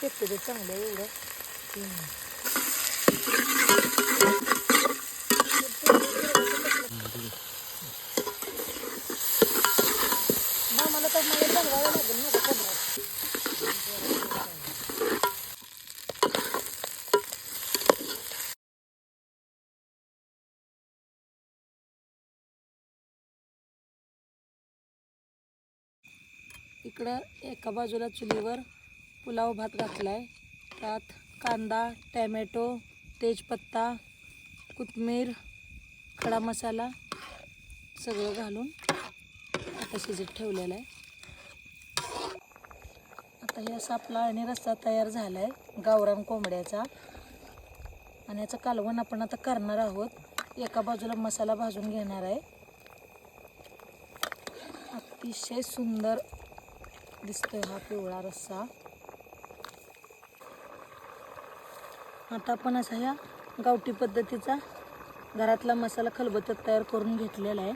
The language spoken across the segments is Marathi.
फेकते ते चांगलं एवढं. मला तर मला बनवायला लागेल ना पंधरा. इकडं एका बाजूला चुलीवर पुलाव भात घातलाय. त्यात कांदा, टॅमॅटो, तेजपत्ता, कोथिंबीर, खडा मसाला सगळं घालून आता शिजत ठेवलेला आहे. आता हे असा आपला आणि रस्सा तयार झाला आहे गावरान कोंबड्याचा. आणि याचं कालवण आपण आता करणार आहोत. एका बाजूला मसाला भाजून घेणार आहे. अतिशय सुंदर दिसतोय हा पिवळा रस्सा. आता आपण असा या गावठी पद्धतीचा घरातला मसाला खलबत्त्यात तयार करून घेतलेला आहे.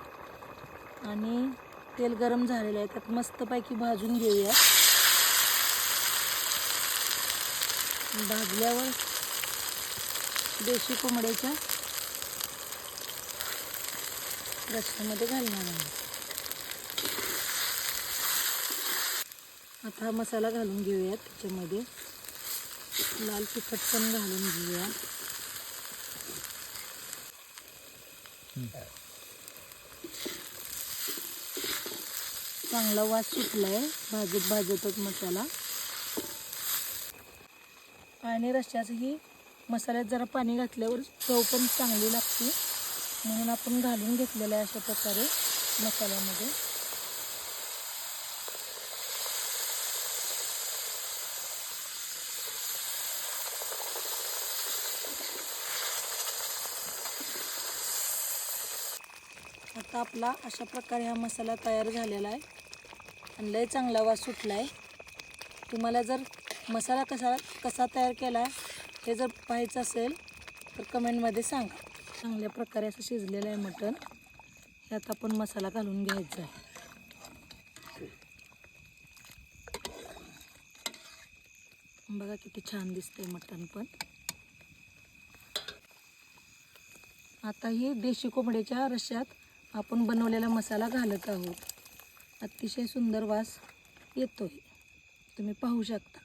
आणि तेल गरम झालेलं आहे. त्यात मस्तपैकी भाजून घेऊया. भाजल्यावर देशी कोंबड्याच्या रस्स्यामध्ये घालणार आहे. आता हा मसाला घालून घेऊया. त्याच्यामध्ये लाल तिखट पण घालून घेऊया. चांगला वास सुटलाय भाजत भाजतच मसाला. आणि रश्श्याचंही मसाल्यात जरा पाणी घातल्यावर चव पण चांगली लागते, म्हणून आपण घालून घेतलेलं आहे अशा प्रकारे मसाल्यामध्ये. आता आपला अशा प्रकारे हा मसाला तयार झालेला आहे आणि लय चांगला वास सुटला आहे. तुम्हाला जर मसाला कसा तयार केला आहे हे जर पाहायचं असेल तर कमेंटमध्ये सांगा. चांगल्या प्रकारे असं शिजलेलं आहे मटण. ह्यात आपण मसाला घालून घ्यायचा आहे. बघा किती छान दिसतंय मटण पण. आता ही देशी कोंबड्याच्या रश्श्यात आपण बनवलेला मसाला घालत आहोत. अतिशय सुंदर वास येतोय, तुम्ही पाहू शकता.